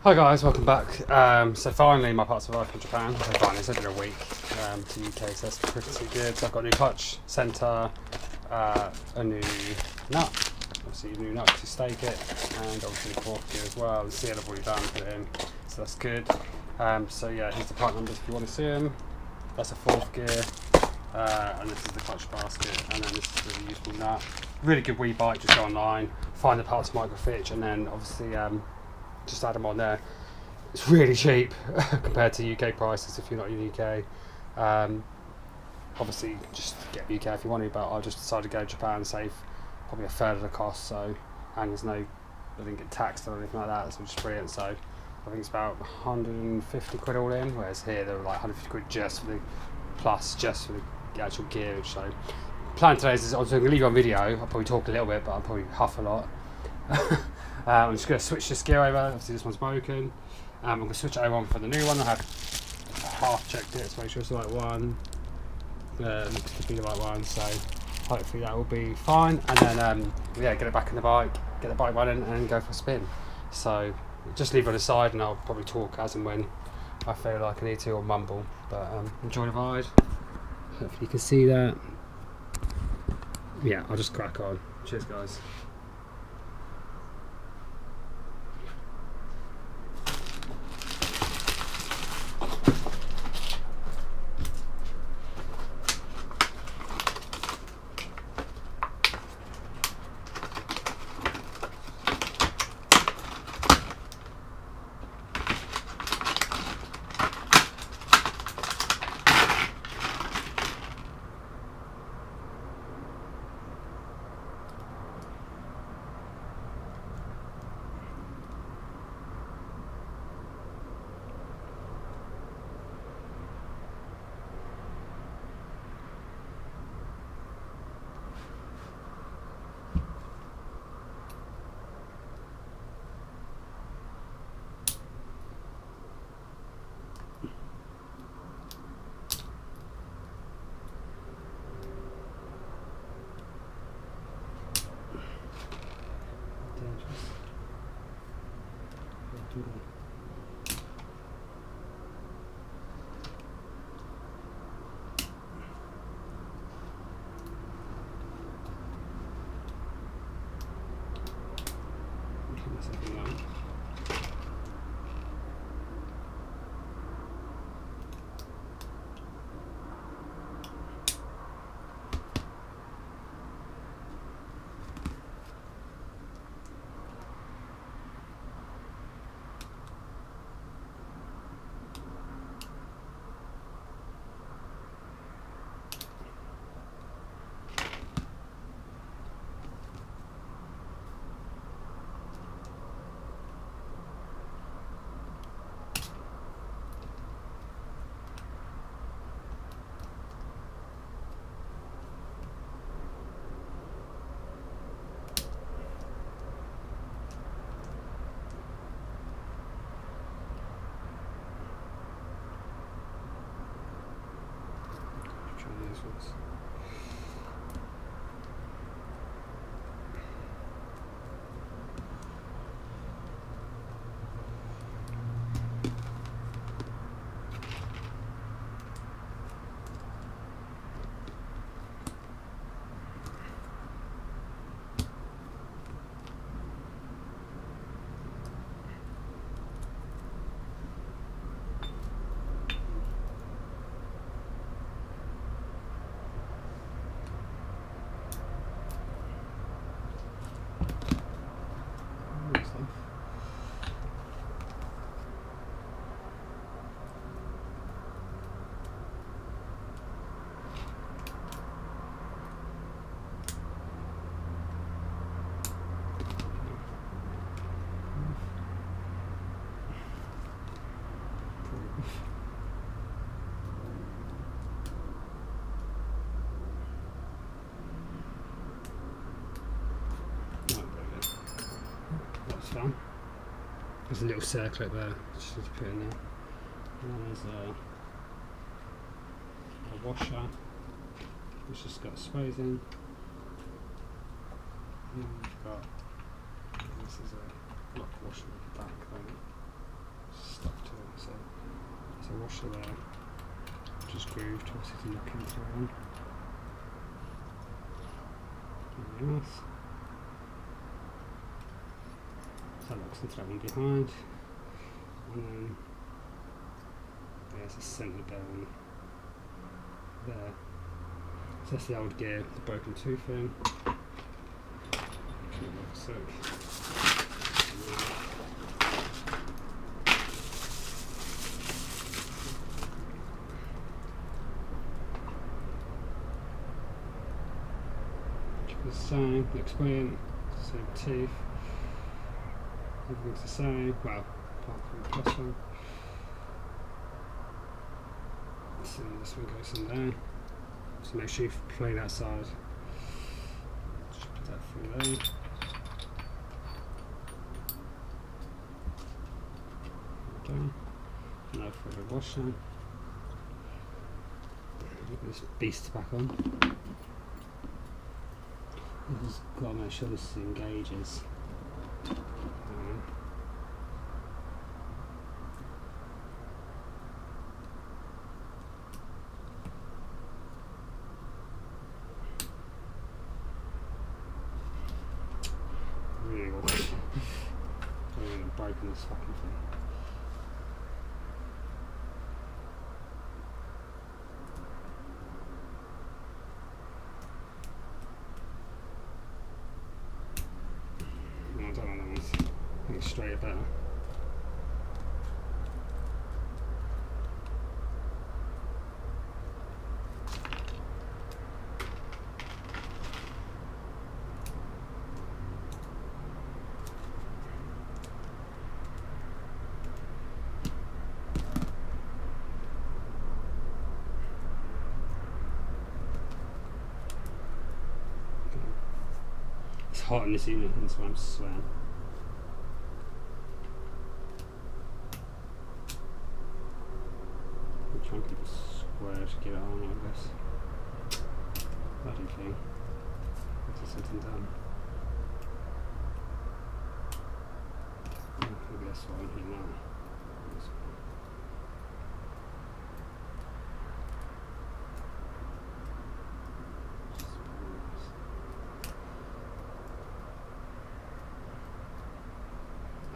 Hi guys, welcome back. So finally my parts arrived from Japan. So finally, it's been a week to UK, so that's pretty good. So I've got a new clutch, centre, a new nut, obviously a new nut to stake it, and obviously the fourth gear as well. The seal I've already done, put it in, so that's good. So yeah, here's the part numbers if you want to see them. That's a fourth gear, and this is the clutch basket, and then this is the really useful nut. Really good wee bike, just go online, find the parts microfitch, and then obviously just add them on there. It's really cheap compared to UK prices if you're not in the UK. Obviously just get UK if you want to, but I just decided to go to Japan, save probably a third of the cost, so, and there's no, I didn't get taxed or anything like that, so it's pretty. So I think it's about 150 quid all in, whereas here they were like 150 quid just for the plus, just for the actual gearage. So plan today is I was going to leave you on video. I'll probably talk a little bit, but I'll probably huff a lot. I'm just going to switch this gear over. Obviously this one's broken. I'm going to switch it over for the new one. I have half checked it to make sure it's the right one. Looks to be the right one, so hopefully that will be fine. And then yeah, get it back in the bike, get the bike running, and go for a spin. So just leave it on the side, and I'll probably talk as and when I feel like I need to, or mumble. But enjoy the ride. Hopefully you can see that. Yeah, I'll just crack on. Cheers, guys. There's a little circlet there, just need to put in there. And then there's a washer, which just got sprays in. And we've got, this is a block washer at the back there. There's a washer there, which is grooved, obviously to knock into one. Nice. So that looks into that one behind. And then there's a centre down there. So that's the old gear, the broken tooth in. So the same, looks brilliant, same teeth, everything's the same, well, apart from the plus one. So this one goes in there, so make sure you play that side, just put that through there. Okay. Now for the washer, put this beast back on. I've just got to make sure this engages. Really awkward. I'm going to break this fucking thing. I don't know, I think it's straight better. It's hot in this unit, that's why I'm sweating. I'm trying to keep it square to get it on like this. Bloody thing. Until something done. Maybe that's what I'm here now.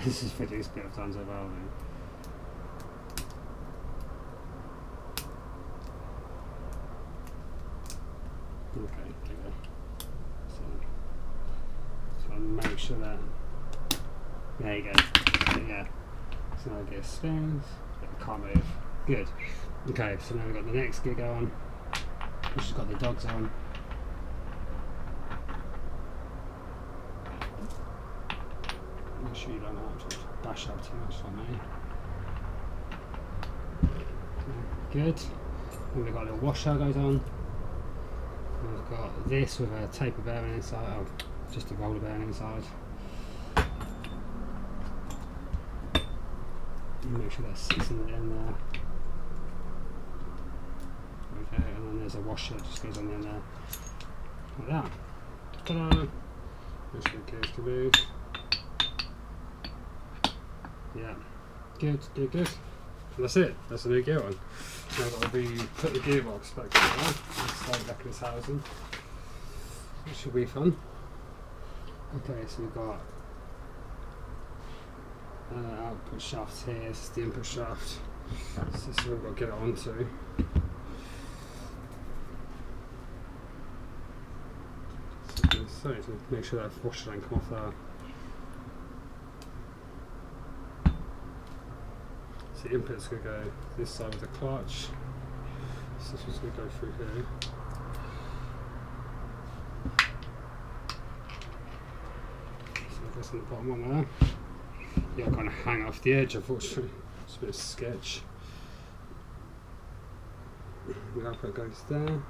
This is fitting a bit of times over. Okay, there you go. So make sure that, there you go. Yeah. So now I get spins, I can't move. Good. Okay, so now we've got the next gig on, which has got the dogs on. Make sure you don't have to bash up too much on me. Good. And we've got a little washer goes on. And we've got this with a taper bearing inside, oh, just a roller bearing inside. And make sure that sits in the end there. Okay, and then there's a washer that just goes on the end there. Like that. Ta-da! Make sure the gears can move. Yeah, good. And that's it, that's the new gear on. Now I've got to put the gearbox back together and slide back in its housing, which should be fun. Okay, so we've got output shaft here, this is the input shaft. So this is what we've got to get it onto. So to make sure that washer don't come off there. So the input's going to go this side with the clutch. So this one's going to go through here. So it goes in the bottom one there. Yeah, I kind of hang off the edge, unfortunately. It's a bit of sketch. The output goes there.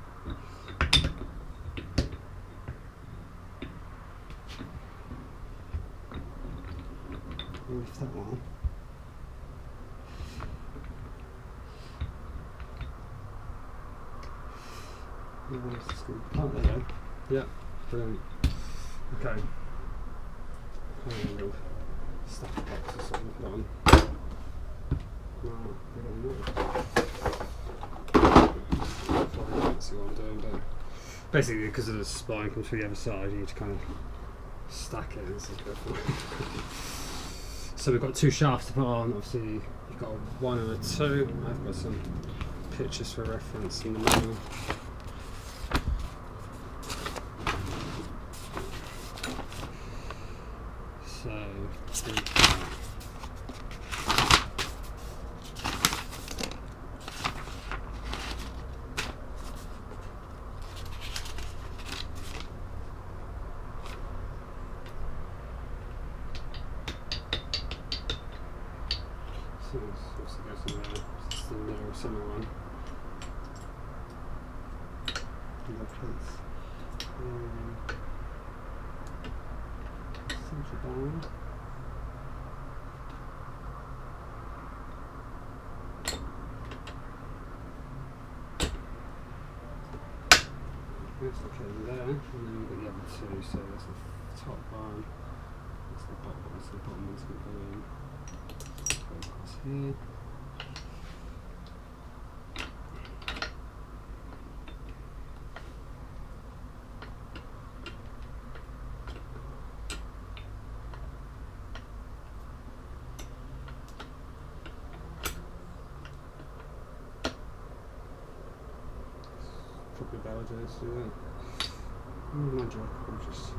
Lift that one. Oh, there you go. Yeah, brilliant. Okay. Stuff box or something. Put on. Wow, basically because of the spline comes through the other side, you need to kind of stack it. This is good. So we've got 2 shafts to put on. Obviously, you've got a 1 and a 2. I've got some pictures for reference in the manual. So, obviously goes in there. It's the middle center one. Center down. That's okay there, and then we've got the other 2, so that's the top one, that's the bottom one, so the bottom one's going to go in. Go across here. Probably better to do that. Mind you, I'll just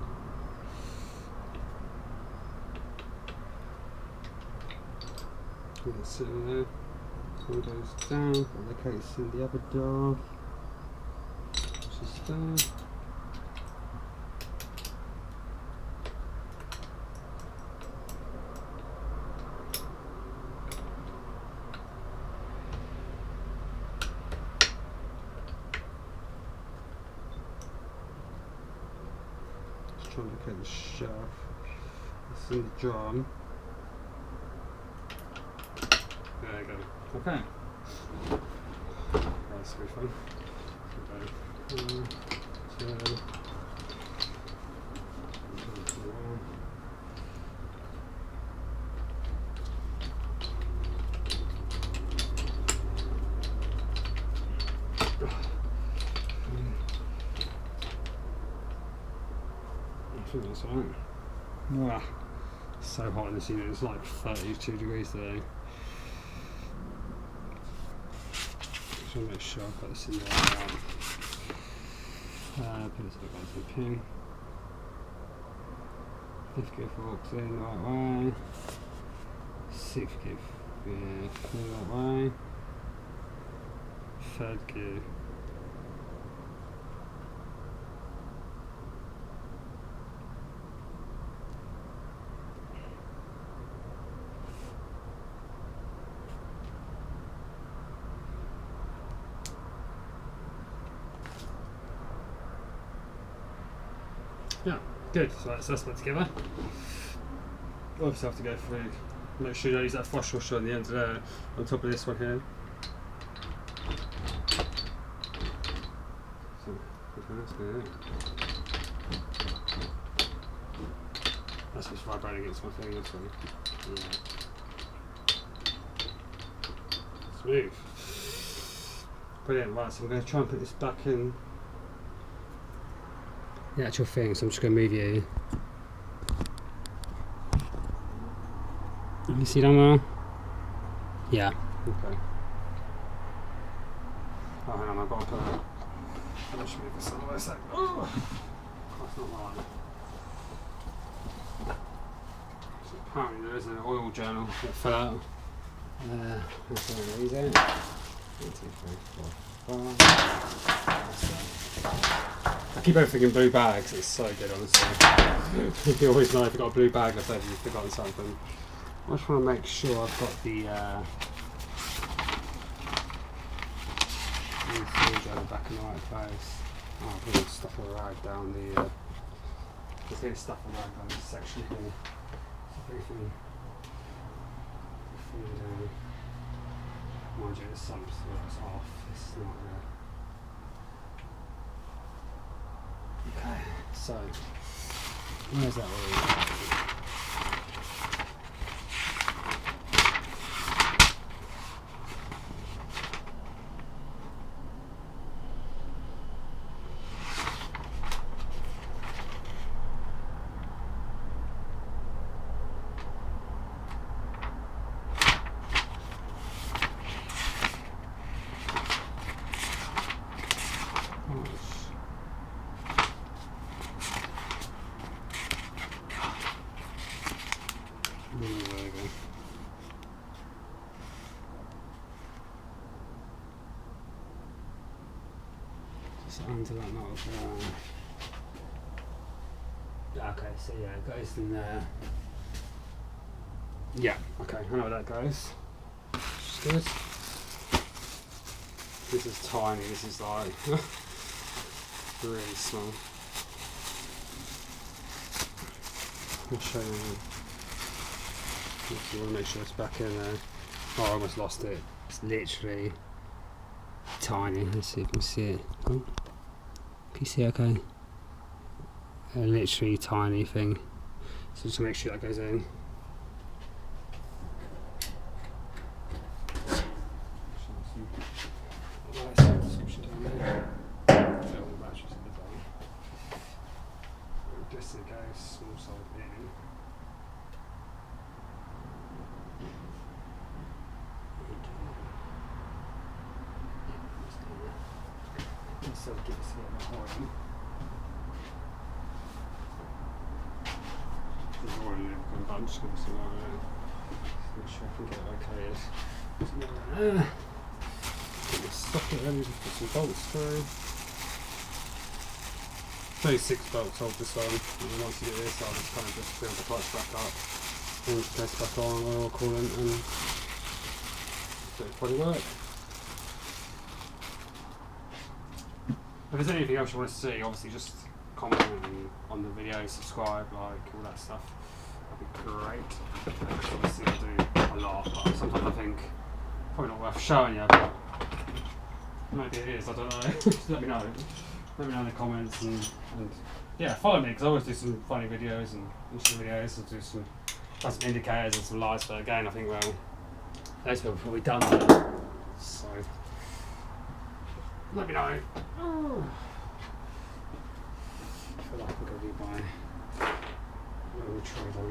sitting there. Windows down. Locates in the other door, which is there. Trying to locate the shaft. It's in the drum. There you go. Okay. That's really fun. Okay. 1, 2. I think that's alright. Wow. So hot in this unit, it's like 32 degrees today. Just want to make sure I've got this in there. Put this back onto the pin. Fifth gear forks in the right way. 6th gear, yeah, the right way. 3rd gear. Yeah, good. So that's that together. Obviously, have to go through. Make sure you don't use that flush washer on the end of there, on top of this one here. So, that's good. That's what's vibrating against my thing. This one. Yeah. Smooth. Brilliant. Right, so I'm going to try and put this back in. The actual thing, so I'm just going to move you. You see down there? Yeah. Okay. Oh, hang on, I've got to put it. Let me just move this out of the way a sec. Oh! That's not right. So apparently there is an oil journal that fell out. That's one of these out. 1, 2, 3, 4, 5. I keep everything in blue bags, it's so good honestly. You always know if you've got a blue bag left over, you've forgotten something. I just want to make sure I've got the journal back in the right place. Oh, I'm putting stuff all rag down the there's going to stuff all rag down this section here. So everything down. Mind you, there's some that's off, it's not okay, so where's that oil? So under that nut of okay, so yeah, it goes in there. Yeah, okay, I know where that goes. Which is good. This is tiny, this is like really small. I'll show you. You want to make sure it's back in there. Oh, I almost lost it. It's literally tiny. Let's see if you can see it. Oh. Can you see okay? A literally tiny thing. So just make sure that goes in. Small side in. So give us a bit of a oil. There's oil in it, but I'm just going to see what make sure I can get it okay. Get the socket ready to put some bolts through. 36 bolts hold this on, and once you get this on, it's kind of just build the clutch back up and press back on oil coolant, and it'll probably work. If there's anything else you want to see, obviously just comment on the video, subscribe, like, all that stuff. That'd be great. Obviously I do a lot, but sometimes I think probably not worth showing you, but maybe it is, I don't know. Just let me know. Let me know in the comments, and yeah, follow me, because I always do some funny videos and interesting videos. I'll do some indicators and some lights, but again I think, well, those people have probably done that, so let me know. I feel like I'm going to be my little trade on